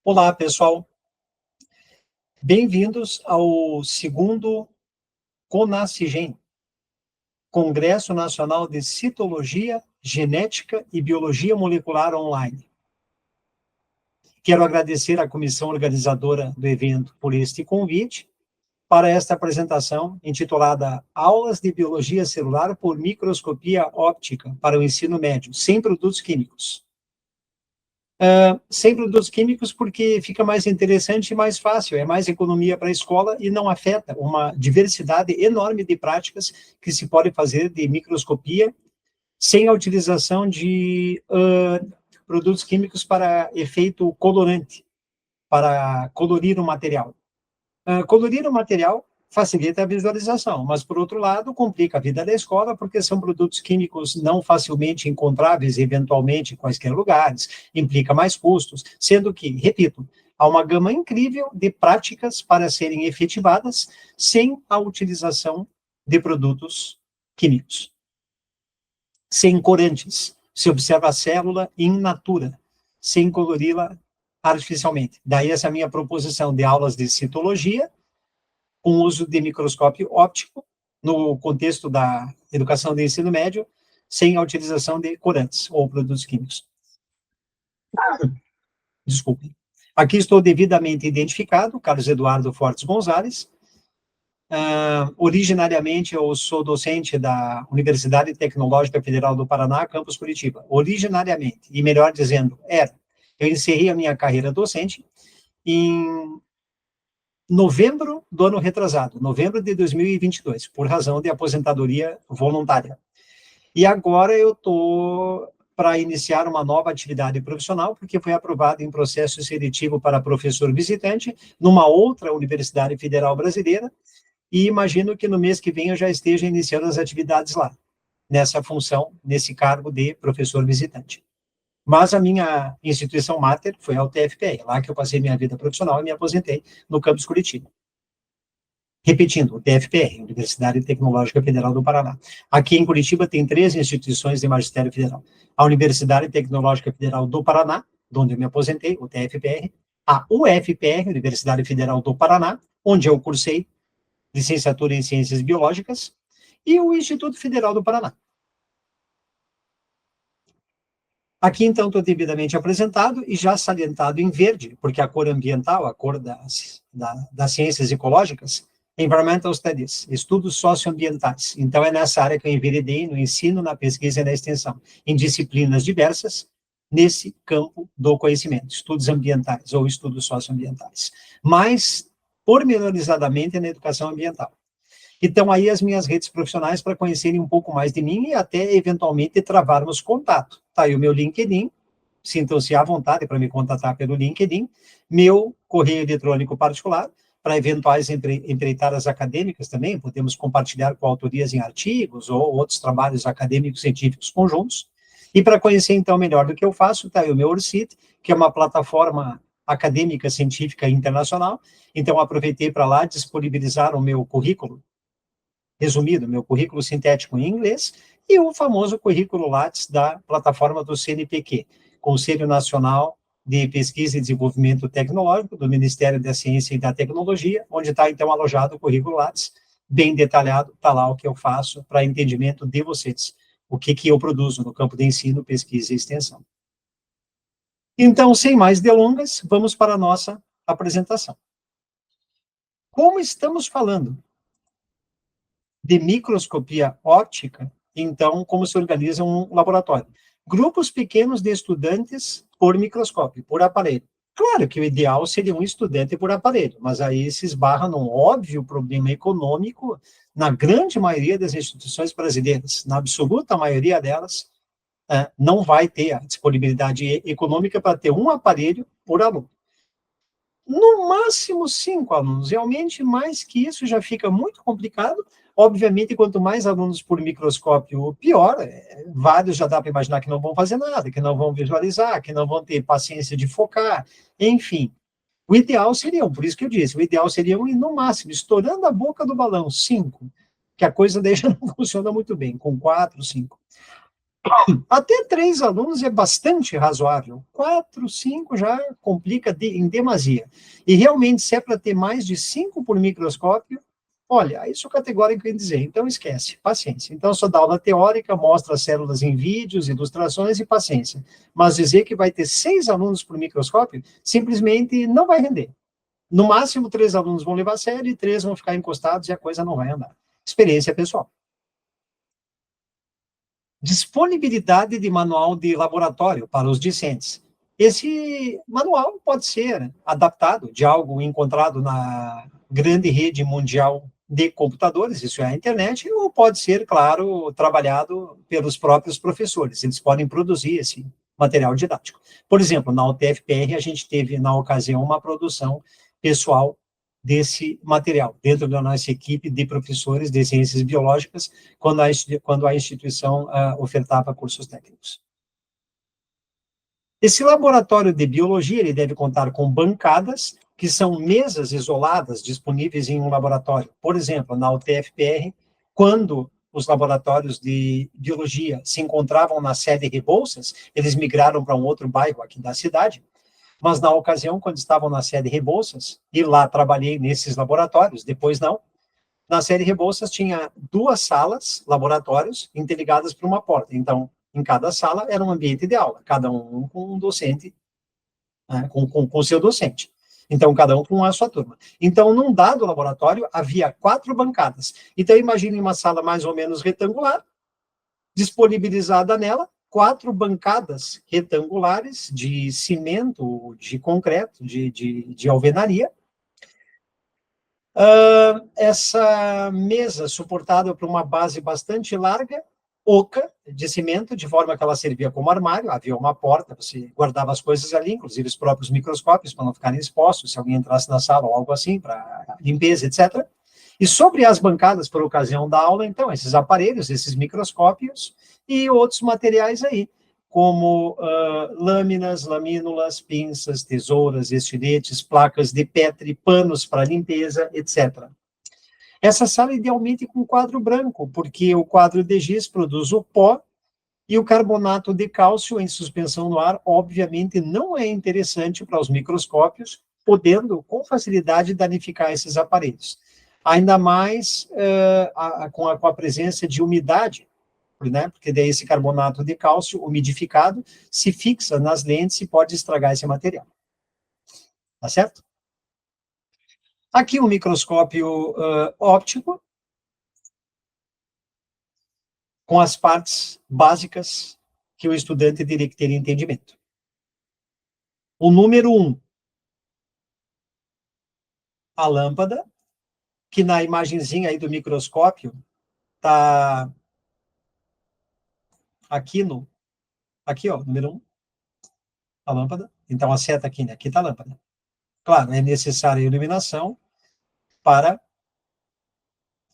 Olá, pessoal. Bem-vindos ao segundo CONACIGEM, Congresso Nacional de Citologia, Genética e Biologia Molecular Online. Quero agradecer à comissão organizadora do evento por este convite para esta apresentação intitulada Aulas de Biologia Celular por Microscopia Óptica para o Ensino Médio, sem produtos químicos. Sem produtos químicos porque fica mais interessante e mais fácil, é mais economia para a escola e não afeta uma diversidade enorme de práticas que se pode fazer de microscopia sem a utilização de produtos químicos para efeito colorante, para colorir o material. Colorir o material facilita a visualização, mas, por outro lado, complica a vida da escola, porque são produtos químicos não facilmente encontráveis, eventualmente, em quaisquer lugares, implica mais custos, sendo que, repito, há uma gama incrível de práticas para serem efetivadas sem a utilização de produtos químicos. Sem corantes, se observa a célula in natura, sem colori-la artificialmente. Daí essa minha proposição de aulas de citologia, com uso de microscópio óptico, no contexto da educação de ensino médio, sem a utilização de corantes ou produtos químicos. Desculpe. Aqui estou devidamente identificado, Carlos Eduardo Fortes Gonzalez. Originariamente, eu sou docente da Universidade Tecnológica Federal do Paraná, campus Curitiba. Originariamente, e melhor dizendo, eu encerrei a minha carreira docente em novembro do ano retrasado, novembro de 2022, por razão de aposentadoria voluntária. E agora eu estou para iniciar uma nova atividade profissional, porque foi aprovado em processo seletivo para professor visitante numa outra universidade federal brasileira, e imagino que no mês que vem eu já esteja iniciando as atividades lá, nessa função, nesse cargo de professor visitante. Mas a minha instituição máter foi a UTFPR, lá que eu passei minha vida profissional e me aposentei no campus Curitiba. Repetindo, UTFPR, Universidade Tecnológica Federal do Paraná. Aqui em Curitiba tem 3 instituições de magistério federal. A Universidade Tecnológica Federal do Paraná, onde eu me aposentei, UTFPR, a UFPR, Universidade Federal do Paraná, onde eu cursei licenciatura em Ciências Biológicas, e o Instituto Federal do Paraná. Aqui, então, estou devidamente apresentado e já salientado em verde, porque a cor ambiental, a cor das ciências ecológicas, Environmental Studies, estudos socioambientais. Então, é nessa área que eu enveredei no ensino, na pesquisa e na extensão, em disciplinas diversas, nesse campo do conhecimento, estudos ambientais ou estudos socioambientais. Mas, pormenorizadamente, na educação ambiental. Então, aí as minhas redes profissionais para conhecerem um pouco mais de mim e até, eventualmente, travarmos contato. Tá aí o meu LinkedIn, sintam-se à vontade para me contatar pelo LinkedIn, meu correio eletrônico particular, para eventuais empreitadas acadêmicas também, podemos compartilhar coautorias em artigos ou outros trabalhos acadêmicos científicos conjuntos. E para conhecer, então, melhor do que eu faço, tá aí o meu ORCID, que é uma plataforma acadêmica científica internacional. Então, aproveitei para lá disponibilizar o meu currículo, resumido, meu currículo sintético em inglês, e o famoso currículo Lattes da plataforma do CNPq, Conselho Nacional de Pesquisa e Desenvolvimento Tecnológico, do Ministério da Ciência e da Tecnologia, onde está, então, alojado o currículo Lattes, bem detalhado, está lá o que eu faço para entendimento de vocês, o que eu produzo no campo de ensino, pesquisa e extensão. Então, sem mais delongas, vamos para a nossa apresentação. Como estamos falando de microscopia óptica, então, como se organiza um laboratório? Grupos pequenos de estudantes por microscópio, por aparelho. Claro que o ideal seria um estudante por aparelho, mas aí se esbarra num óbvio problema econômico na grande maioria das instituições brasileiras, na absoluta maioria delas, não vai ter a disponibilidade econômica para ter um aparelho por aluno. No máximo 5 alunos, realmente mais que isso já fica muito complicado. Obviamente, quanto mais alunos por microscópio, pior. Vários já dá para imaginar que não vão fazer nada, que não vão visualizar, que não vão ter paciência de focar, enfim. O ideal seriam, por isso que eu disse, o ideal seria, no máximo, estourando a boca do balão, 5, que a coisa daí já não funciona muito bem, com 4, 5. Até 3 alunos é bastante razoável. 4, 5 já complica em demasia. E realmente, se é para ter mais de 5 por microscópio, olha, isso categórico em dizer, então esquece, paciência. Então, só dá aula teórica, mostra as células em vídeos, ilustrações e paciência. Mas dizer que vai ter 6 alunos por microscópio, simplesmente não vai render. No máximo, 3 alunos vão levar a sério e 3 vão ficar encostados e a coisa não vai andar. Experiência pessoal. Disponibilidade de manual de laboratório para os discentes. Esse manual pode ser adaptado de algo encontrado na grande rede mundial de computadores, isso é a internet, ou pode ser, claro, trabalhado pelos próprios professores. Eles podem produzir esse material didático. Por exemplo, na UTF-PR, a gente teve, na ocasião, uma produção pessoal desse material, dentro da nossa equipe de professores de ciências biológicas, quando a instituição ofertava cursos técnicos. Esse laboratório de biologia, ele deve contar com bancadas, que são mesas isoladas disponíveis em um laboratório. Por exemplo, na UTF-PR, quando os laboratórios de biologia se encontravam na sede Rebouças, eles migraram para um outro bairro aqui da cidade, mas na ocasião, quando estavam na sede Rebouças, e lá trabalhei nesses laboratórios, depois não, na sede Rebouças tinha 2 salas, laboratórios, interligadas por uma porta. Então, em cada sala era um ambiente de aula, cada um com um docente, né, com o seu docente. Então, cada um com a sua turma. Então, num dado laboratório, havia 4 bancadas. Então, imagine uma sala mais ou menos retangular, disponibilizada nela, 4 bancadas retangulares de cimento, de concreto, de alvenaria. Essa mesa suportada por uma base bastante larga, oca, de cimento, de forma que ela servia como armário, havia uma porta, você guardava as coisas ali, inclusive os próprios microscópios, para não ficarem expostos, se alguém entrasse na sala ou algo assim, para limpeza, etc. E sobre as bancadas, por ocasião da aula, então, esses aparelhos, esses microscópios e outros materiais aí, como lâminas, lamínulas, pinças, tesouras, estiletes, placas de Petri, panos para limpeza, etc. Essa sala idealmente com quadro branco, porque o quadro de giz produz o pó e o carbonato de cálcio em suspensão no ar, obviamente, não é interessante para os microscópios, podendo com facilidade danificar esses aparelhos. Ainda mais com a presença de umidade, né? Porque daí esse carbonato de cálcio umidificado se fixa nas lentes e pode estragar esse material. Tá certo? Aqui um microscópio óptico, com as partes básicas que o estudante teria que ter entendimento. O número 1, a lâmpada, que na imagenzinha aí do microscópio está aqui aqui, ó, número 1, a lâmpada. Então a seta aqui, né? Aqui está a lâmpada. Claro, é necessária a iluminação para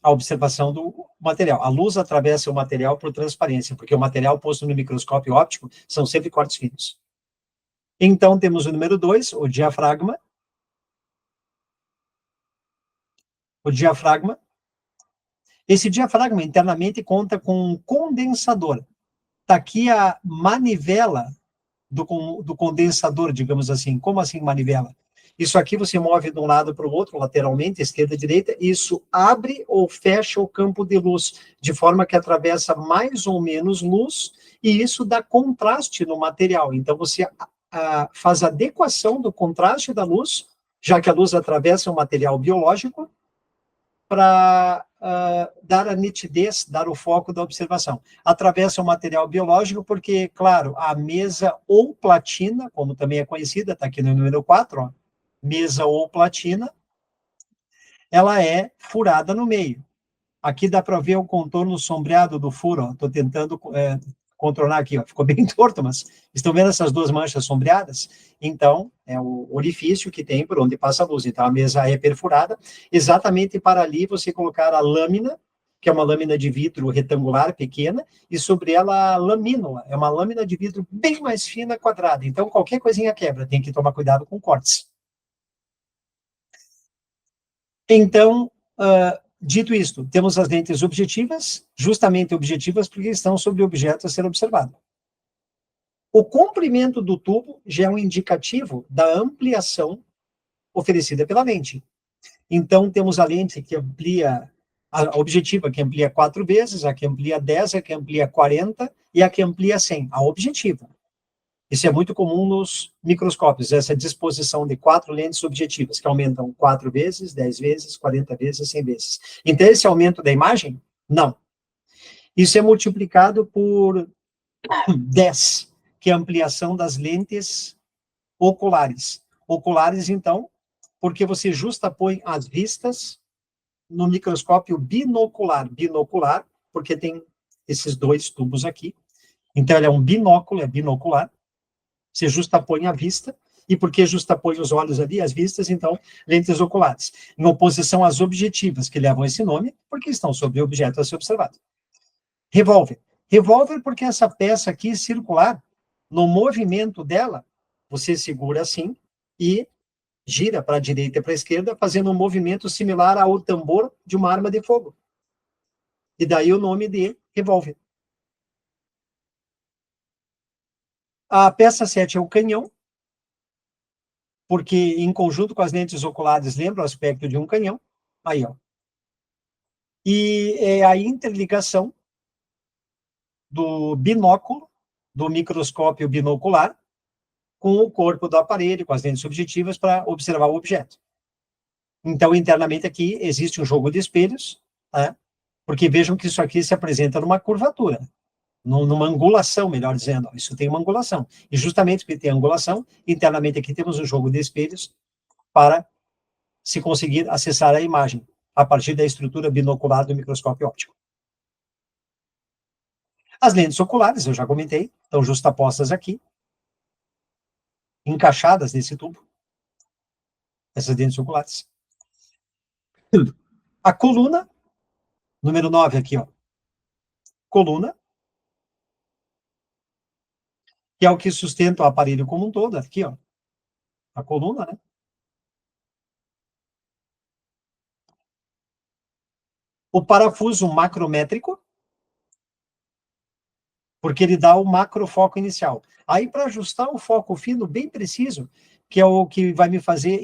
a observação do material. A luz atravessa o material por transparência, porque o material posto no microscópio óptico são sempre cortes finos. Então, temos o número 2, o diafragma. O diafragma. Esse diafragma internamente conta com um condensador. Está aqui a manivela do condensador, digamos assim. Como assim manivela? Isso aqui você move de um lado para o outro, lateralmente, esquerda, direita, isso abre ou fecha o campo de luz, de forma que atravessa mais ou menos luz, e isso dá contraste no material. Então, você faz a adequação do contraste da luz, já que a luz atravessa um material biológico, para dar a nitidez, dar o foco da observação. Atravessa o material biológico porque, claro, a mesa ou platina, como também é conhecida, está aqui no número 4, ó, mesa ou platina, ela é furada no meio. Aqui dá para ver o contorno sombreado do furo, estou tentando contornar aqui, ó, ficou bem torto, mas estão vendo essas 2 manchas sombreadas? Então, é o orifício que tem por onde passa a luz. Então, a mesa é perfurada, exatamente para ali você colocar a lâmina, que é uma lâmina de vidro retangular, pequena, e sobre ela a lamínula, é uma lâmina de vidro bem mais fina, quadrada. Então, qualquer coisinha quebra, tem que tomar cuidado com cortes. Então, Dito isto, temos as lentes objetivas, justamente objetivas porque estão sobre o objeto a ser observado. O comprimento do tubo já é um indicativo da ampliação oferecida pela lente. Então, temos a lente que amplia, a objetiva que amplia 4 vezes, a que amplia 10, a que amplia 40 e a que amplia 100, a objetiva. Isso é muito comum nos microscópios, essa disposição de 4 lentes objetivas, que aumentam 4 vezes, 10 vezes, 40 vezes, 100 vezes. Então, esse aumento da imagem? Não. Isso é multiplicado por 10, que é a ampliação das lentes oculares. Oculares, então, porque você justapõe as vistas no microscópio binocular. Binocular, porque tem esses 2 tubos aqui. Então, ele é um binóculo, é binocular. Você justapõe a vista, e porque justapõe os olhos ali, as vistas, então, lentes oculares. Em oposição às objetivas, que levam esse nome, porque estão sobre o objeto a ser observado. Revólver. Revólver porque essa peça aqui circular, no movimento dela, você segura assim e gira para a direita e para a esquerda, fazendo um movimento similar ao tambor de uma arma de fogo. E daí o nome de revólver. A peça 7 é o canhão, porque em conjunto com as lentes oculares lembra o aspecto de um canhão. Aí, ó. E é a interligação do binóculo, do microscópio binocular, com o corpo do aparelho, com as lentes subjetivas, para observar o objeto. Então, internamente aqui, existe um jogo de espelhos, né? Porque vejam que isso aqui se apresenta numa curvatura, numa angulação, melhor dizendo. Isso tem uma angulação. E justamente porque tem angulação, internamente aqui temos um jogo de espelhos para se conseguir acessar a imagem a partir da estrutura binocular do microscópio óptico. As lentes oculares, eu já comentei, estão justapostas aqui, encaixadas nesse tubo, essas lentes oculares. A coluna, número 9 aqui, ó. Coluna, que é o que sustenta o aparelho como um todo, aqui, ó. A coluna, né? O parafuso macrométrico, porque ele dá o macrofoco inicial. Aí, para ajustar o foco fino bem preciso, que é o que vai me fazer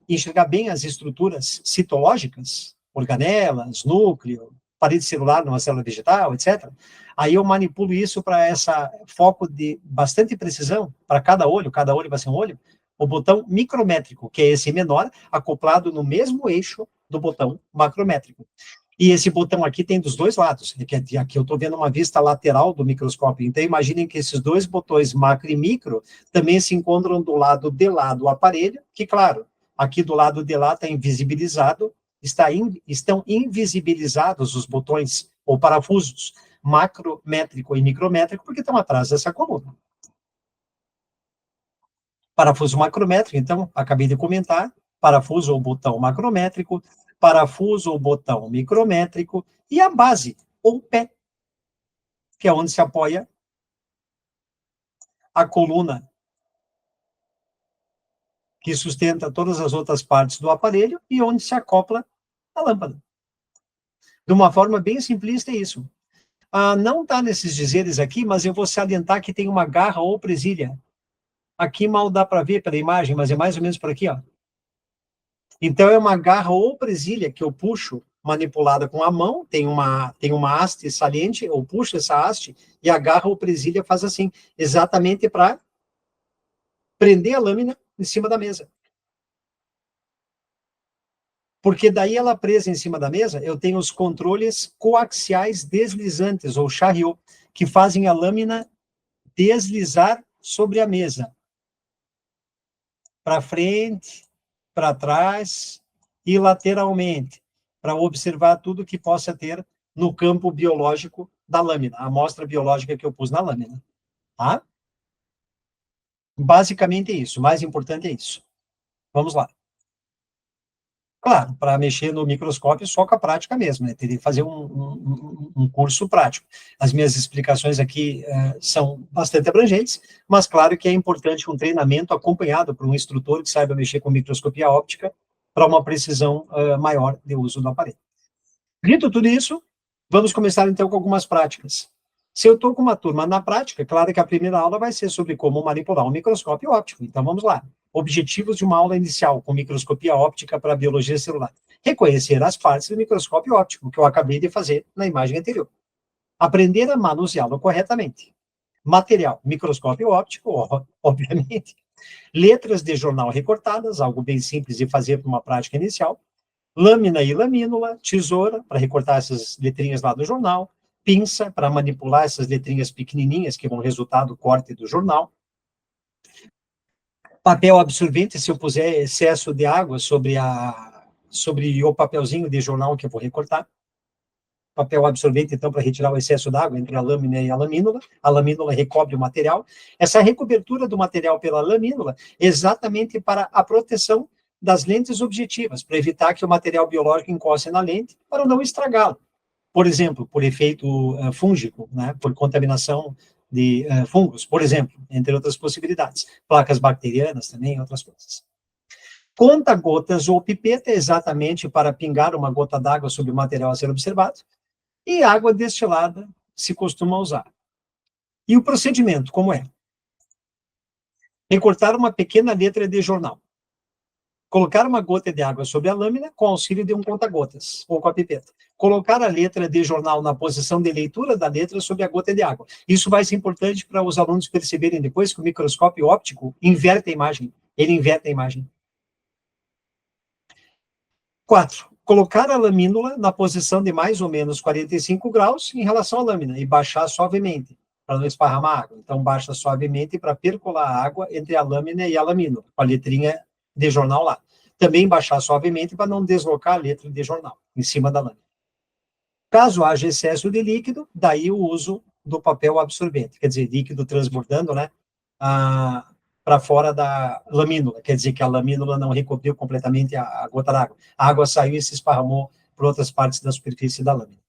enxergar bem as estruturas citológicas, organelas, núcleo, parede celular numa célula vegetal, etc. Aí eu manipulo isso para esse foco de bastante precisão, para cada olho vai ser um olho, o botão micrométrico, que é esse menor, acoplado no mesmo eixo do botão macrométrico. E esse botão aqui tem dos dois lados. Aqui eu estou vendo uma vista lateral do microscópio. Então, imaginem que esses dois botões macro e micro também se encontram do lado de lá do aparelho, que, claro, aqui do lado de lá está invisibilizado, estão invisibilizados os botões ou parafusos macrométrico e micrométrico, porque estão atrás dessa coluna. Parafuso macrométrico, então, acabei de comentar, parafuso ou botão macrométrico, parafuso ou botão micrométrico, e a base, ou pé, que é onde se apoia a coluna que sustenta todas as outras partes do aparelho e onde se acopla a lâmpada. De uma forma bem simplista é isso. Não está nesses dizeres aqui, mas eu vou salientar que tem uma garra ou presilha. Aqui mal dá para ver pela imagem, mas é mais ou menos por aqui, ó. Então, é uma garra ou presilha que eu puxo, manipulada com a mão, tem uma haste saliente, eu puxo essa haste, e a garra ou presilha faz assim, exatamente para prender a lâmina em cima da mesa. Porque daí ela presa em cima da mesa, eu tenho os controles coaxiais deslizantes, ou chariot, que fazem a lâmina deslizar sobre a mesa. Para frente, para trás e lateralmente, para observar tudo que possa ter no campo biológico da lâmina, a amostra biológica que eu pus na lâmina. Tá? Basicamente é isso, o mais importante é isso. Vamos lá. Claro, para mexer no microscópio só com a prática mesmo, né? Teria que fazer um curso prático. As minhas explicações aqui são bastante abrangentes, mas claro que é importante um treinamento acompanhado por um instrutor que saiba mexer com microscopia óptica para uma precisão maior de uso do aparelho. Dito tudo isso, vamos começar então com algumas práticas. Se eu estou com uma turma na prática, claro que a primeira aula vai ser sobre como manipular um microscópio óptico. Então vamos lá. Objetivos de uma aula inicial com microscopia óptica para biologia celular. Reconhecer as partes do microscópio óptico, que eu acabei de fazer na imagem anterior. Aprender a manuseá-lo corretamente. Material, microscópio óptico, obviamente. Letras de jornal recortadas, algo bem simples de fazer para uma prática inicial. Lâmina e lamínula, tesoura, para recortar essas letrinhas lá do jornal. Pinça, para manipular essas letrinhas pequenininhas que vão resultar do corte do jornal. Papel absorvente, se eu puser excesso de água sobre o papelzinho de jornal que eu vou recortar. Papel absorvente, então, para retirar o excesso d'água entre a lâmina e a lamínula recobre o material. Essa recobertura do material pela lamínula é exatamente para a proteção das lentes objetivas, para evitar que o material biológico encoste na lente, para não estragá-lo. Por exemplo, por efeito fúngico, né, por contaminação de fungos, por exemplo, entre outras possibilidades. Placas bacterianas também, outras coisas. Conta-gotas ou pipeta é exatamente para pingar uma gota d'água sobre o material a ser observado. E água destilada se costuma usar. E o procedimento, como é? Recortar uma pequena letra de jornal. Colocar uma gota de água sobre a lâmina com auxílio de um conta-gotas, ou com a pipeta. Colocar a letra de jornal na posição de leitura da letra sobre a gota de água. Isso vai ser importante para os alunos perceberem depois que o microscópio óptico inverte a imagem. Ele inverte a imagem. 4. Colocar a lamínula na posição de mais ou menos 45 graus em relação à lâmina e baixar suavemente, para não esparramar água. Então, baixa suavemente para percolar a água entre a lâmina e a lamínula, com a letrinha de jornal lá. Também baixar suavemente para não deslocar a letra de jornal em cima da lâmina. Caso haja excesso de líquido, daí o uso do papel absorvente, quer dizer, líquido transbordando, né, para fora da lamínula, quer dizer que a lamínula não recobriu completamente a gota d'água. A água saiu e se esparramou por outras partes da superfície da lâmina.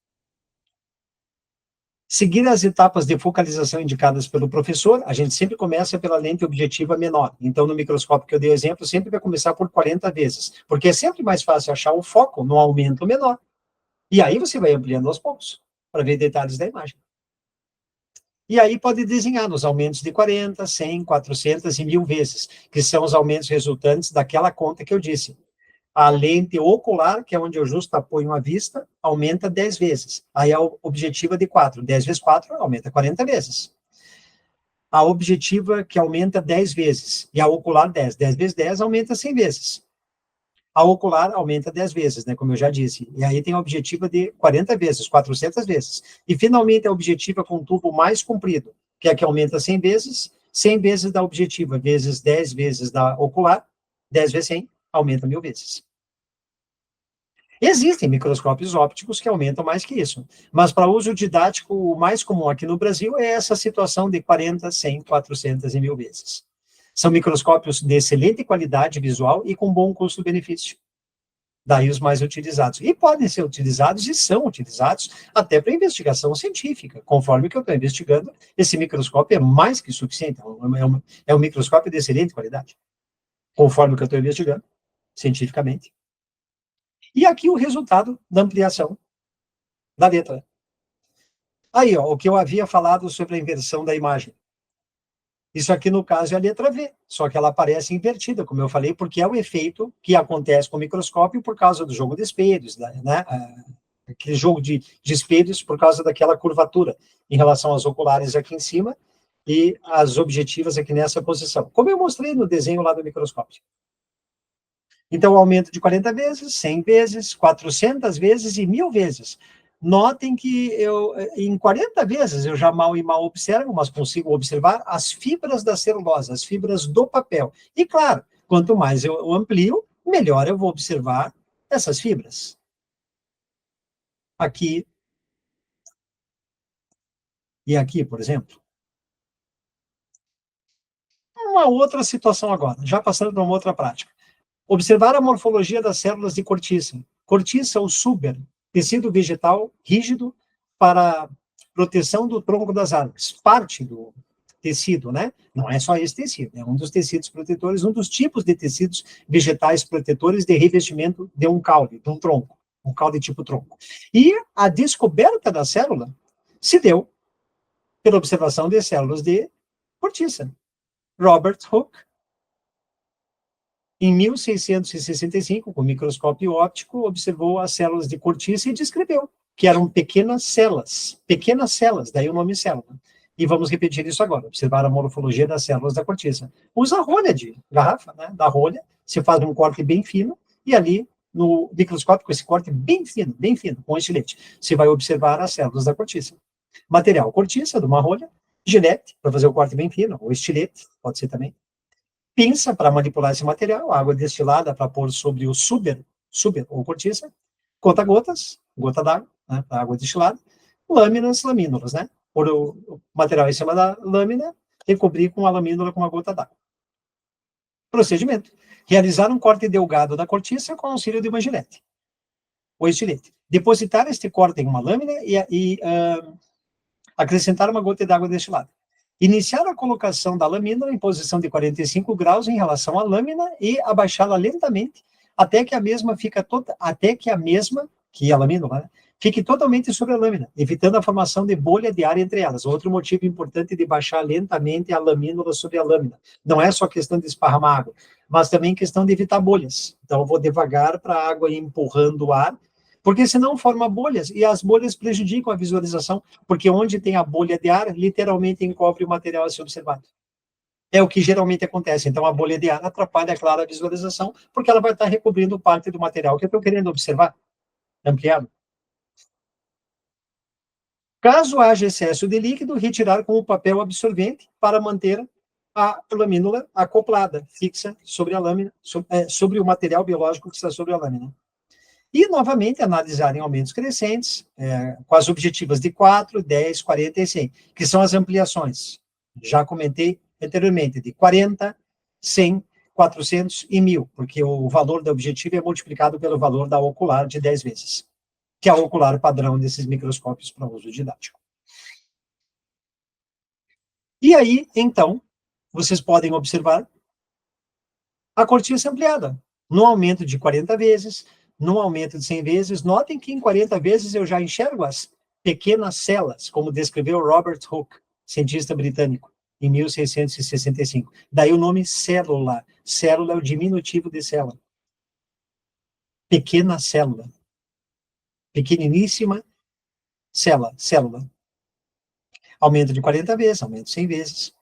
Seguir as etapas de focalização indicadas pelo professor, a gente sempre começa pela lente objetiva menor. Então, no microscópio que eu dei o exemplo, sempre vai começar por 40 vezes, porque é sempre mais fácil achar o foco no aumento menor. E aí você vai ampliando aos poucos, para ver detalhes da imagem. E aí pode desenhar nos aumentos de 40, 100, 400 e 1000 vezes, que são os aumentos resultantes daquela conta que eu disse. A lente ocular, que é onde eu justaponho a vista, aumenta 10 vezes. Aí a objetiva de 4. 10 vezes 4 aumenta 40 vezes. A objetiva que aumenta 10 vezes. E a ocular 10. 10 vezes 10 aumenta 100 vezes. A ocular aumenta 10 vezes, né, como eu já disse. E aí tem a objetiva de 40 vezes, 400 vezes. E, finalmente, a objetiva com tubo mais comprido, que é a que aumenta 100 vezes, 100 vezes da objetiva, vezes 10 vezes da ocular, 10 vezes 100, aumenta 1000 vezes. Existem microscópios ópticos que aumentam mais que isso, mas para uso didático, o mais comum aqui no Brasil é essa situação de 40, 100, 400 e 1000 vezes. São microscópios de excelente qualidade visual e com bom custo-benefício. Daí os mais utilizados. E podem ser utilizados e são utilizados até para investigação científica. Conforme que eu estou investigando, esse microscópio é mais que suficiente. É um microscópio de excelente qualidade. Conforme que eu estou investigando, cientificamente. E aqui o resultado da ampliação da letra. Aí, ó, o que eu havia falado sobre a inversão da imagem. Isso aqui, no caso, é a letra V, só que ela aparece invertida, como eu falei, porque é o efeito que acontece com o microscópio por causa do jogo de espelhos, né? Aquele jogo de espelhos por causa daquela curvatura em relação às oculares aqui em cima e as objetivas aqui nessa posição, como eu mostrei no desenho lá do microscópio. Então, aumento de 40 vezes, 100 vezes, 400 vezes e 1000 vezes. Notem que em 40 vezes eu já mal e mal observo, mas consigo observar as fibras da celulose, as fibras do papel. E, claro, quanto mais eu amplio, melhor eu vou observar essas fibras. Aqui e aqui, por exemplo. Uma outra situação agora, já passando para uma outra prática. Observar a morfologia das células de cortiça. Cortiça ou suber, tecido vegetal rígido para proteção do tronco das árvores. Parte do tecido, né? Não é só esse tecido, é um dos tecidos protetores, um dos tipos de tecidos vegetais protetores de revestimento de um caule, de um tronco. um caule tipo tronco. E a descoberta da célula se deu pela observação de células de cortiça. Robert Hooke, em 1665, com microscópio óptico, observou as células de cortiça e descreveu que eram pequenas células, daí o nome célula. E vamos repetir isso agora, observar a morfologia das células da cortiça. Usa a rolha de garrafa, né, da rolha, se faz um corte bem fino, e ali, no microscópio, com esse corte bem fino, com estilete, você vai observar as células da cortiça. Material, cortiça, de uma rolha, gilete, para fazer o corte bem fino, ou estilete, pode ser também. Pinça, para manipular esse material, água destilada para pôr sobre o suber ou cortiça, conta-gotas, gota d'água, né, para água destilada, lamínulas, né, pôr o material em cima da lâmina e cobrir com a lamínula com uma gota d'água. Procedimento. Realizar um corte delgado da cortiça com auxílio de uma gilete ou estilete. Depositar este corte em uma lâmina e acrescentar uma gota d'água destilada. Iniciar a colocação da lâmina em posição de 45 graus em relação à lâmina e abaixá-la lentamente até que a mesma que a lâmina, né, fique totalmente sobre a lâmina, evitando a formação de bolha de ar entre elas. Outro motivo importante de baixar lentamente a lamínula sobre a lâmina. Não é só questão de esparramar água, mas também questão de evitar bolhas. Então, eu vou devagar para a água ir empurrando o ar, porque senão forma bolhas, e as bolhas prejudicam a visualização, porque onde tem a bolha de ar, literalmente encobre o material a ser observado. É o que geralmente acontece. Então, a bolha de ar atrapalha, é claro, a visualização, porque ela vai estar recobrindo parte do material que eu estou querendo observar, ampliado. Caso haja excesso de líquido, retirar com o papel absorvente para manter a lamínula acoplada, fixa sobre a lâmina, sobre o material biológico que está sobre a lâmina. E, novamente, analisar em aumentos crescentes, com as objetivas de 4, 10, 40 e 100, que são as ampliações. Já comentei anteriormente, de 40, 100, 400 e 1000, porque o valor da objetiva é multiplicado pelo valor da ocular de 10 vezes, que é a ocular padrão desses microscópios para uso didático. E aí, então, vocês podem observar a cortiça ampliada, no aumento de 40 vezes, no aumento de 100 vezes. Notem que em 40 vezes eu já enxergo as pequenas células, como descreveu Robert Hooke, cientista britânico, em 1665. Daí o nome célula. Célula é o diminutivo de célula. Pequena célula. Pequeniníssima célula. Aumento de 40 vezes, aumento de 100 vezes.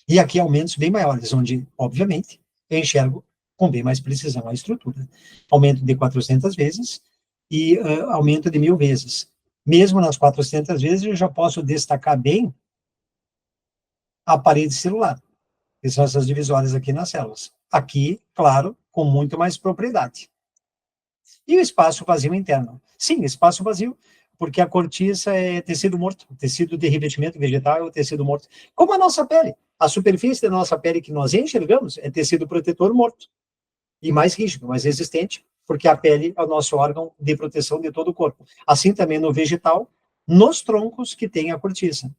E aqui aumentos bem maiores, onde, obviamente, eu enxergo com bem mais precisão a estrutura. Aumento de 400 vezes e aumento de 1000 vezes. Mesmo nas 400 vezes, eu já posso destacar bem a parede celular, que são essas divisórias aqui nas células. Aqui, claro, com muito mais propriedade. E o espaço vazio interno. Sim, espaço vazio, porque a cortiça é tecido morto, tecido de revestimento vegetal é o tecido morto. Como a nossa pele. A superfície da nossa pele que nós enxergamos é tecido protetor morto. E mais rígido, mais resistente, porque a pele é o nosso órgão de proteção de todo o corpo. Assim também no vegetal, nos troncos que tem a cortiça.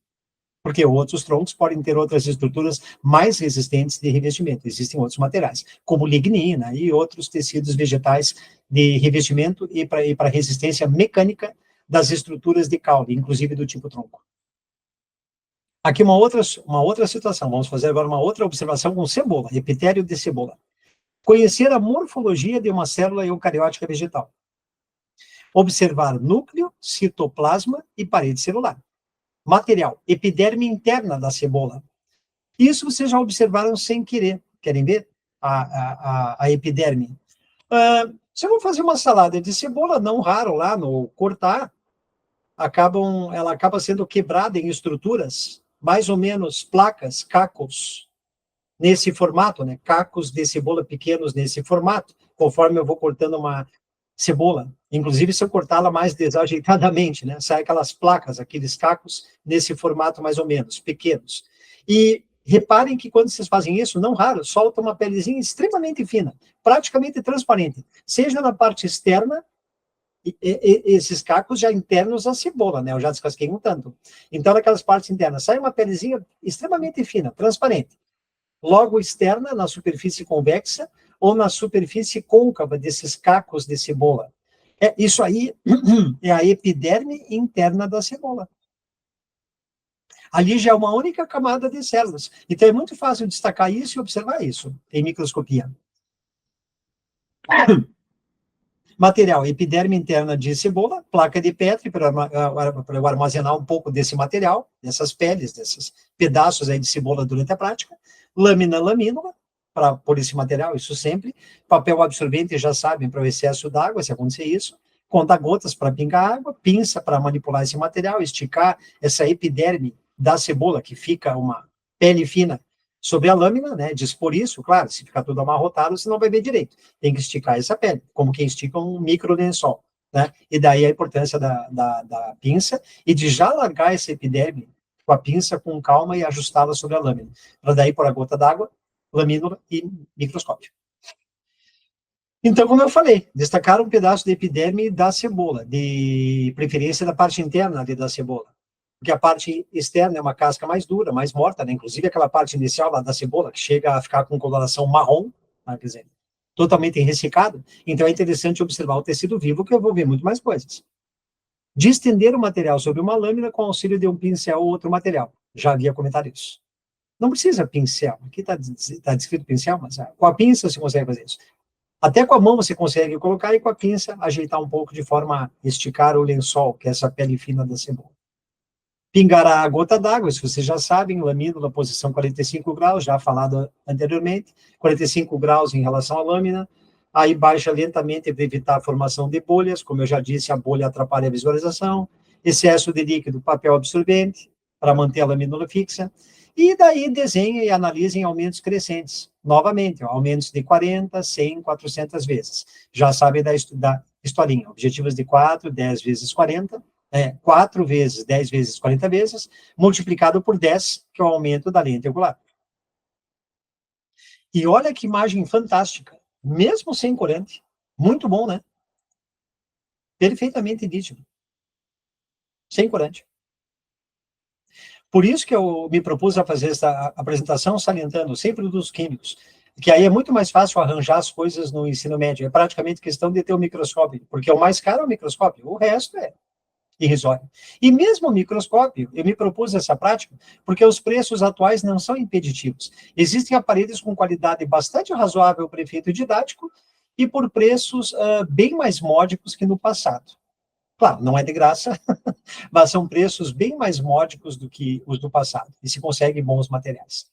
Porque outros troncos podem ter outras estruturas mais resistentes de revestimento. Existem outros materiais, como lignina e outros tecidos vegetais de revestimento e para resistência mecânica das estruturas de caule, inclusive do tipo tronco. Aqui uma outra situação. Vamos fazer agora uma outra observação com cebola, epitélio de cebola. Conhecer a morfologia de uma célula eucariótica vegetal. Observar núcleo, citoplasma e parede celular. Material, epiderme interna da cebola. Isso vocês já observaram sem querer. Querem ver a epiderme? Se eu vou fazer uma salada de cebola, não raro lá no cortar, ela acaba sendo quebrada em estruturas, mais ou menos placas, cacos, nesse formato, né? Cacos de cebola pequenos nesse formato, conforme eu vou cortando uma cebola. Inclusive, se eu cortá-la mais desajeitadamente, né? Sai aquelas placas, aqueles cacos, nesse formato mais ou menos, pequenos. E reparem que quando vocês fazem isso, não raro, solta uma pelezinha extremamente fina, praticamente transparente, seja na parte externa, esses cacos já internos à cebola, né? Eu já descasquei um tanto. Então, naquelas partes internas, sai uma pelezinha extremamente fina, transparente. Logo externa, na superfície convexa, ou na superfície côncava desses cacos de cebola. Isso aí é a epiderme interna da cebola. Ali já é uma única camada de células. Então é muito fácil destacar isso e observar isso em microscopia. Material, epiderme interna de cebola, placa de Petri para eu armazenar um pouco desse material, dessas peles, desses pedaços aí de cebola durante a prática, lâmina lamínula, para pôr esse material, isso sempre, papel absorvente, já sabem, para o excesso d'água, se acontecer isso, conta-gotas para pingar água, pinça para manipular esse material, esticar essa epiderme da cebola, que fica uma pele fina sobre a lâmina, né, dispor isso, claro, se ficar tudo amarrotado, você não vai ver direito, tem que esticar essa pele, como quem estica um micro lençol, né, e daí a importância da pinça, e de já largar essa epiderme com a pinça com calma e ajustá-la sobre a lâmina, para daí pôr a gota d'água, lamínula e microscópio. Então, como eu falei, destacar um pedaço de epiderme da cebola, de preferência da parte interna da cebola, porque a parte externa é uma casca mais dura, mais morta, né? Inclusive aquela parte inicial lá da cebola, que chega a ficar com coloração marrom, tá? Quer dizer, totalmente ressecado. Então é interessante observar o tecido vivo, que eu vou ver muito mais coisas. Distender o material sobre uma lâmina com auxílio de um pincel ou outro material. Já havia comentado isso. Não precisa pincel, aqui está descrito pincel, mas com a pinça você consegue fazer isso. Até com a mão você consegue colocar e com a pinça ajeitar um pouco de forma a esticar o lençol, que é essa pele fina da cebola. Pingará a gota d'água, isso vocês já sabem, lamínula, posição 45 graus, já falado anteriormente, 45 graus em relação à lâmina, aí baixa lentamente para evitar a formação de bolhas, como eu já disse, a bolha atrapalha a visualização, excesso de líquido, papel absorvente, para manter a lamínula fixa, e daí desenha e analisa em aumentos crescentes, novamente, aumentos de 40, 100, 400 vezes. Já sabem da historinha, objetivos de 4, 10 vezes 40, 4 vezes 10 vezes 40 vezes, multiplicado por 10, que é o aumento da lente angular. E olha que imagem fantástica, mesmo sem corante. Muito bom, né? Perfeitamente nítido. Sem corante. Por isso que eu me propus a fazer essa apresentação salientando sempre dos químicos, que aí é muito mais fácil arranjar as coisas no ensino médio. É praticamente questão de ter um microscópio, porque o mais caro é o microscópio, o resto é irrisório. E mesmo o microscópio, eu me propus essa prática, porque os preços atuais não são impeditivos. Existem aparelhos com qualidade bastante razoável para efeito didático e por preços bem mais módicos que no passado. Claro, não é de graça, mas são preços bem mais módicos do que os do passado, e se consegue bons materiais,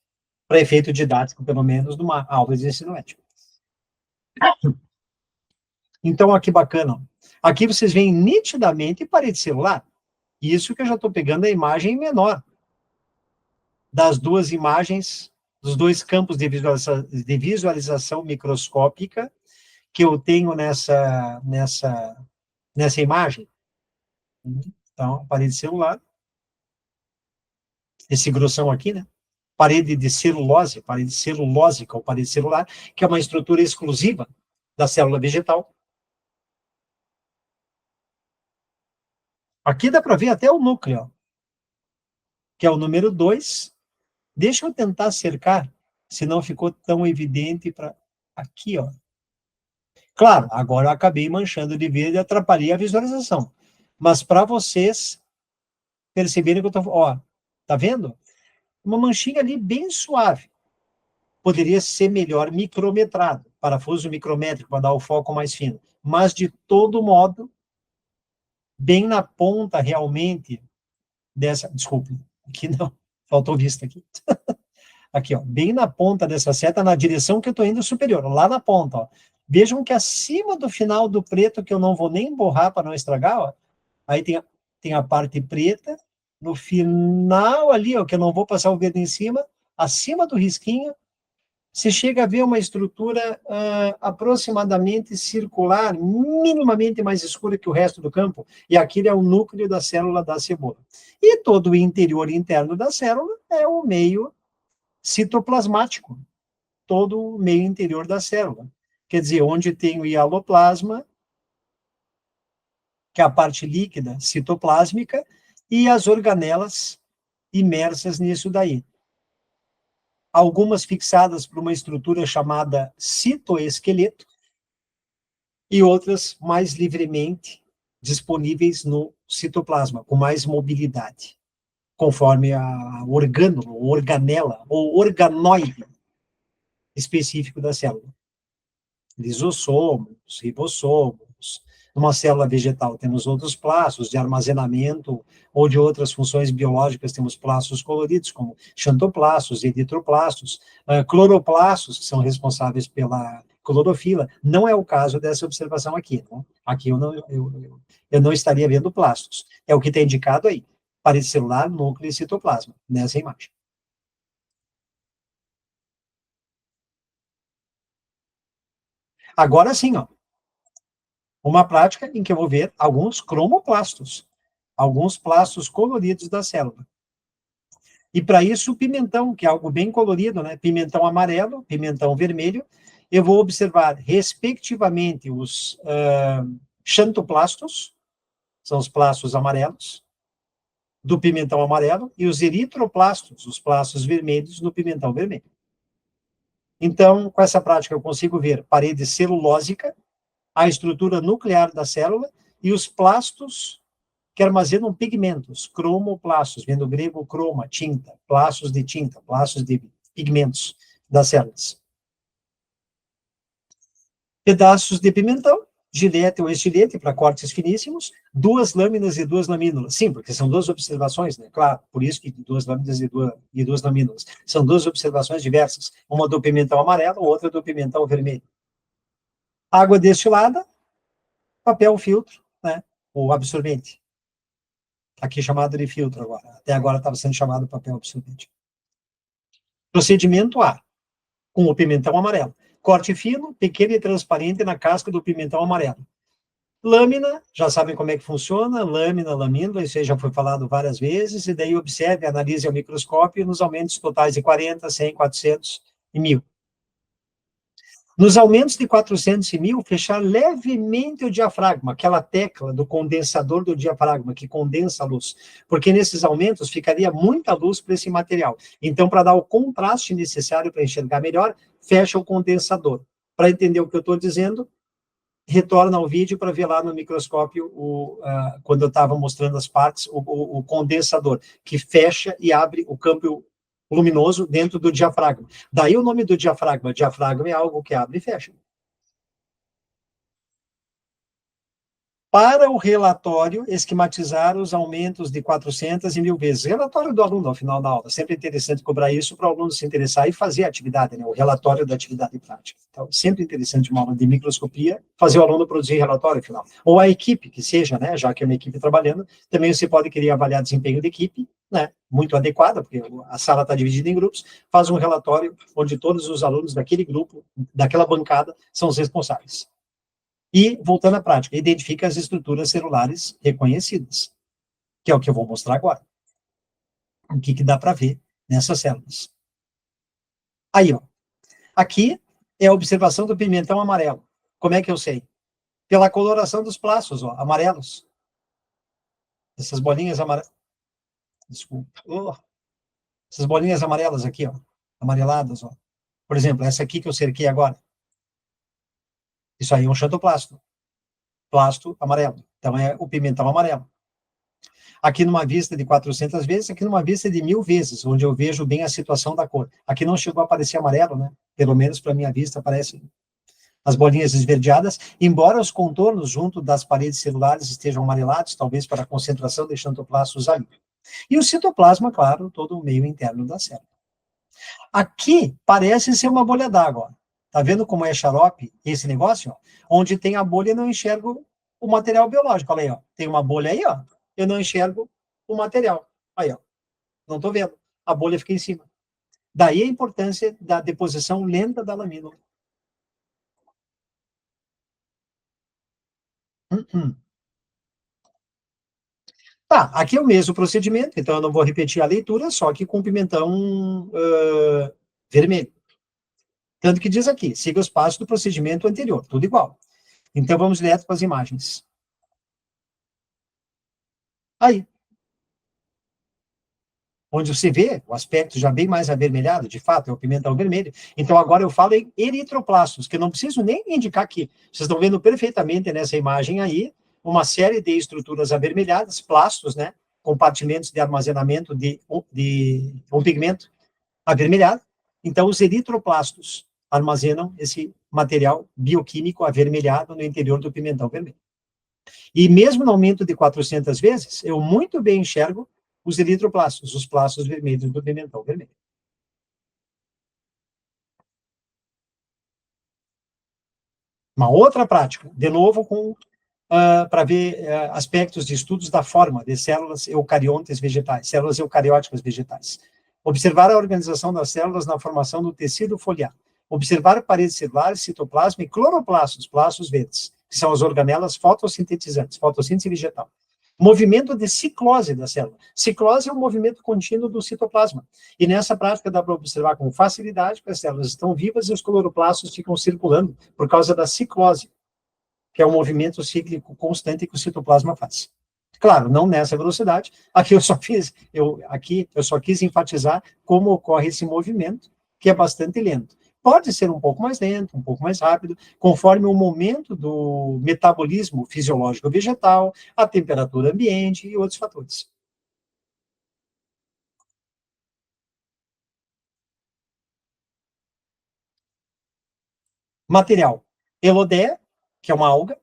para efeito didático, pelo menos, numa aula de ensino médio. Então, aqui bacana. Aqui vocês veem nitidamente parede celular. Isso que eu já estou pegando a imagem menor das duas imagens, dos dois campos de visualização microscópica que eu tenho nessa imagem. Então, parede celular, esse grossão aqui, né? Parede de celulose, parede celulósica ou parede celular, que é uma estrutura exclusiva da célula vegetal. Aqui dá para ver até o núcleo, ó, que é o número 2. Deixa eu tentar cercar, se não ficou tão evidente para aqui, ó. Claro, agora eu acabei manchando de verde e atrapalhei a visualização. Mas para vocês perceberem que eu estou... Ó, tá vendo? Uma manchinha ali bem suave. Poderia ser melhor micrometrado, parafuso micrométrico, para dar o foco mais fino. Mas, de todo modo, bem na ponta, realmente, dessa... Desculpe, aqui não, faltou vista aqui. Aqui, ó, bem na ponta dessa seta, na direção que eu estou indo superior, lá na ponta, ó. Vejam que acima do final do preto, que eu não vou nem borrar para não estragar, ó, aí tem a parte preta, no final ali, ó, que eu não vou passar o verde em cima, acima do risquinho, você chega a ver uma estrutura aproximadamente circular, minimamente mais escura que o resto do campo, e aquele é o núcleo da célula da cebola. E todo o interior interno da célula é o meio citoplasmático, todo o meio interior da célula. Quer dizer, onde tem o hialoplasma, que é a parte líquida citoplásmica, e as organelas imersas nisso daí. algumas fixadas por uma estrutura chamada citoesqueleto, e outras mais livremente disponíveis no citoplasma, com mais mobilidade, conforme a orgânulo, organela, ou organoide específico da célula. Lisossomos, ribossomos. Numa célula vegetal temos outros plastos de armazenamento ou de outras funções biológicas, temos plastos coloridos, como xantoplastos, eritroplastos, cloroplastos, que são responsáveis pela clorofila. Não é o caso dessa observação aqui. Né? Aqui eu não estaria vendo plastos. É o que está indicado aí. Parede celular, núcleo e citoplasma, nessa imagem. Agora sim, ó, uma prática em que eu vou ver alguns cromoplastos, alguns plastos coloridos da célula. E para isso, o pimentão, que é algo bem colorido, né? Pimentão amarelo, pimentão vermelho, eu vou observar, respectivamente, os xantoplastos, são os plastos amarelos, do pimentão amarelo, e os eritroplastos, os plastos vermelhos, no pimentão vermelho. Então, com essa prática, eu consigo ver parede celulósica, a estrutura nuclear da célula e os plastos que armazenam pigmentos, cromoplastos, vem do grego croma, tinta, plastos de tinta, plastos de pigmentos das células. Pedaços de pimentão, gilete ou estilete para cortes finíssimos, duas lâminas e duas lamínulas. Sim, porque são duas observações, né? Claro, por isso que duas lâminas e duas lamínulas. São duas observações diversas, uma do pimentão amarelo, outra do pimentão vermelho. Água destilada, papel filtro, né? O absorvente. Aqui chamado de filtro agora. Até agora estava sendo chamado papel absorvente. Procedimento A, com o pimentão amarelo. Corte fino, pequeno e transparente na casca do pimentão amarelo. Lâmina, já sabem como é que funciona, lâmina, lamínula, isso aí já foi falado várias vezes, e daí observe, analise ao microscópio nos aumentos totais de 40, 100, 400 e 1000. Nos aumentos de 400 e 1000, fechar levemente o diafragma, aquela tecla do condensador do diafragma, que condensa a luz, porque nesses aumentos ficaria muita luz para esse material. Então, para dar o contraste necessário para enxergar melhor, fecha o condensador. Para entender o que eu estou dizendo, retorna ao vídeo para ver lá no microscópio, quando eu estava mostrando as partes, o condensador, que fecha e abre o campo luminoso dentro do diafragma. Daí o nome do diafragma. Diafragma é algo que abre e fecha. Para o relatório, esquematizar os aumentos de 400 e 1000 vezes. Relatório do aluno ao final da aula. Sempre interessante cobrar isso para o aluno se interessar e fazer a atividade, né? O relatório da atividade prática. Então, sempre interessante uma aula de microscopia, fazer o aluno produzir relatório final. Ou a equipe, que seja, né? Já que é uma equipe trabalhando, também você pode querer avaliar desempenho de equipe, né? Muito adequada, porque a sala está dividida em grupos, faz um relatório onde todos os alunos daquele grupo, daquela bancada, são os responsáveis. E, voltando à prática, identifica as estruturas celulares reconhecidas, que é o que eu vou mostrar agora. O que dá para ver nessas células. Aí, ó. Aqui é a observação do pimentão amarelo. Como é que eu sei? Pela coloração dos plastos, ó, amarelos. Essas bolinhas amarelas. Desculpa. Essas bolinhas amarelas aqui, ó. Amareladas, ó. Por exemplo, essa aqui que eu cerquei agora. Isso aí é um xantoplasto. Plasto amarelo. Então, é o pimentão amarelo. Aqui numa vista de 400 vezes, aqui numa vista de 1000 vezes, onde eu vejo bem a situação da cor. Aqui não chegou a aparecer amarelo, né? Pelo menos para minha vista aparecem as bolinhas esverdeadas, embora os contornos junto das paredes celulares estejam amarelados, talvez para a concentração de xantoplastos ali. E o citoplasma, claro, todo o meio interno da célula. Aqui parece ser uma bolha d'água. Tá vendo como é xarope esse negócio? Ó? Onde tem a bolha, eu não enxergo o material biológico. Olha aí, ó. Tem uma bolha aí, ó. Eu não enxergo o material. Aí, ó. Não estou vendo. A bolha fica em cima. Daí a importância da deposição lenta da lamínula. Tá, aqui é o mesmo procedimento, então eu não vou repetir a leitura, só que com pimentão vermelho. Tanto que diz aqui, siga os passos do procedimento anterior, tudo igual. Então vamos direto para as imagens. Aí. onde você vê o aspecto já bem mais avermelhado, de fato, é o pimentão vermelho. Então, agora eu falo em eritroplastos, que eu não preciso nem indicar aqui. Vocês estão vendo perfeitamente nessa imagem aí, uma série de estruturas avermelhadas, plastos, né? Compartimentos de armazenamento de um pigmento avermelhado. Então, os eritroplastos armazenam esse material bioquímico avermelhado no interior do pimentão vermelho. E mesmo no aumento de 400 vezes, eu muito bem enxergo os eritroplastos, os plastos vermelhos do pimentão vermelho. Uma outra prática, de novo, para ver aspectos de estudos da forma de células eucariontes vegetais, células eucarióticas vegetais. Observar a organização das células na formação do tecido foliar. Observar paredes celulares, citoplasma e cloroplastos, plastos verdes, que são as organelas fotossintetizantes, fotossíntese vegetal. Movimento de ciclose da célula. Ciclose é um movimento contínuo do citoplasma. E nessa prática dá para observar com facilidade que as células estão vivas e os cloroplastos ficam circulando por causa da ciclose, que é um movimento cíclico constante que o citoplasma faz. Claro, não nessa velocidade. Aqui eu só quis enfatizar como ocorre esse movimento, que é bastante lento. Pode ser um pouco mais lento, um pouco mais rápido, conforme o momento do metabolismo fisiológico vegetal, a temperatura ambiente e outros fatores. Material. Elodéia, que é uma alga,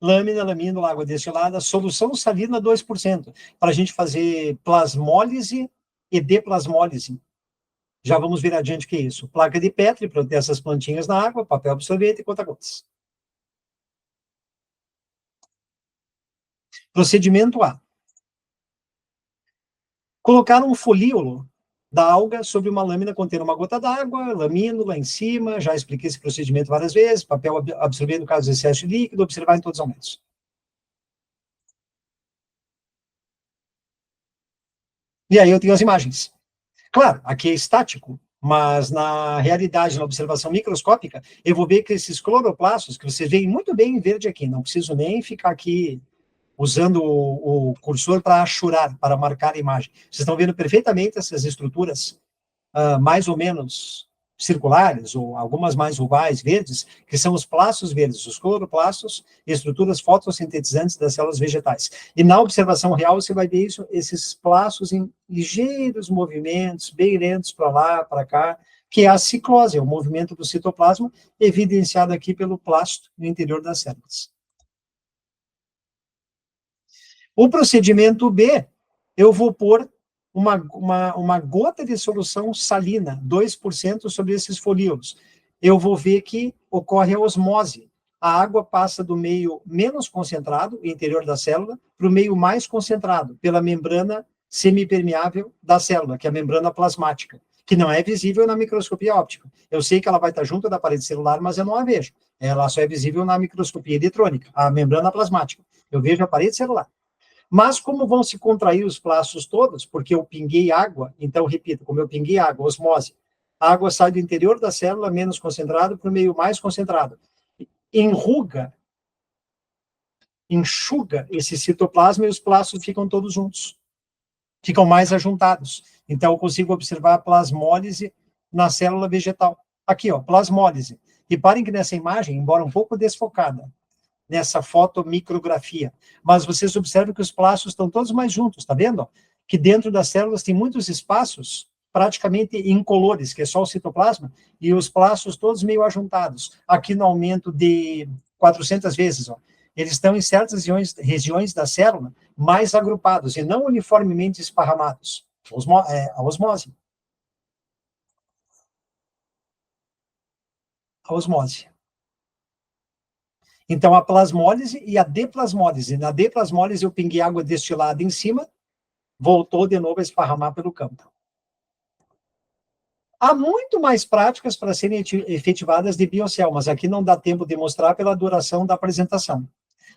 lâmina, lamino, água destilada, solução salina 2%, para a gente fazer plasmólise e deplasmólise. Já vamos ver adiante o que é isso. Placa de Petri, para ter essas plantinhas na água, papel absorvente e conta-gotas. Procedimento A. Colocar um folíolo da alga sobre uma lâmina contendo uma gota d'água, lamínula em cima, já expliquei esse procedimento várias vezes, papel absorvente no caso de excesso de líquido, observar em todos os aumentos. E aí eu tenho as imagens. Claro, aqui é estático, mas na realidade, na observação microscópica, eu vou ver que esses cloroplastos, que vocês veem muito bem em verde aqui, não preciso nem ficar aqui usando o cursor para achurar, para marcar a imagem. Vocês estão vendo perfeitamente essas estruturas mais ou menos circulares, ou algumas mais ovais, verdes, que são os plastos verdes, os cloroplastos, estruturas fotossintetizantes das células vegetais. E na observação real, você vai ver isso, esses plastos em ligeiros movimentos, bem lentos para lá, para cá, que é a ciclose, é o movimento do citoplasma, evidenciado aqui pelo plasto no interior das células. O procedimento B, eu vou pôr uma gota de solução salina, 2% sobre esses folíolos. Eu vou ver que ocorre a osmose. A água passa do meio menos concentrado, interior da célula, para o meio mais concentrado, pela membrana semipermeável da célula, que é a membrana plasmática, que não é visível na microscopia óptica. Eu sei que ela vai estar junto da parede celular, mas eu não a vejo. Ela só é visível na microscopia eletrônica, a membrana plasmática. Eu vejo a parede celular. Mas como vão se contrair os plastos todos, porque eu pinguei água, então, repito, como eu pinguei água, osmose, a água sai do interior da célula menos concentrada para o meio mais concentrado. Enxuga esse citoplasma e os plastos ficam todos juntos. Ficam mais ajuntados. Então, eu consigo observar a plasmólise na célula vegetal. Aqui, ó, plasmólise. Reparem que nessa imagem, embora um pouco desfocada, nessa fotomicrografia. Mas vocês observam que os plastos estão todos mais juntos, tá vendo? Que dentro das células tem muitos espaços praticamente incolores, que é só o citoplasma, e os plastos todos meio ajuntados. Aqui no aumento de 400 vezes, ó. Eles estão em certas regiões da célula mais agrupados e não uniformemente esparramados. A osmose. A osmose. Então, a plasmólise e a deplasmólise. Na deplasmólise, eu pinguei água destilada em cima, voltou de novo a esparramar pelo campo. Há muito mais práticas para serem efetivadas de biocel, mas aqui não dá tempo de mostrar pela duração da apresentação.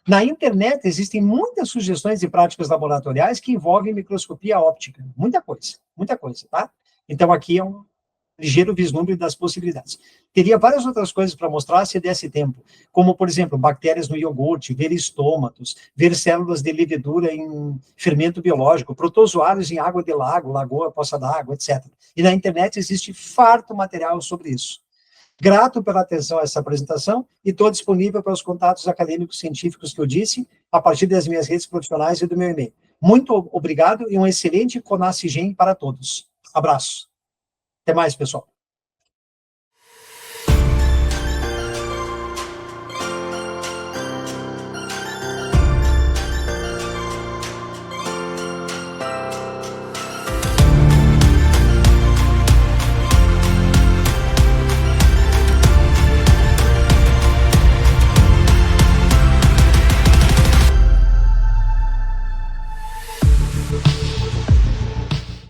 Na internet, existem muitas sugestões de práticas laboratoriais que envolvem microscopia óptica. Muita coisa, tá? Então, aqui é ligeiro vislumbre das possibilidades. Teria várias outras coisas para mostrar se desse tempo, como, por exemplo, bactérias no iogurte, ver estômatos, ver células de levedura em fermento biológico, protozoários em água de lago, lagoa, poça d'água, etc. E na internet existe farto material sobre isso. Grato pela atenção a essa apresentação e estou disponível para os contatos acadêmicos científicos que eu disse, a partir das minhas redes profissionais e do meu e-mail. Muito obrigado e um excelente Conascigem para todos. Abraço. Até mais, pessoal.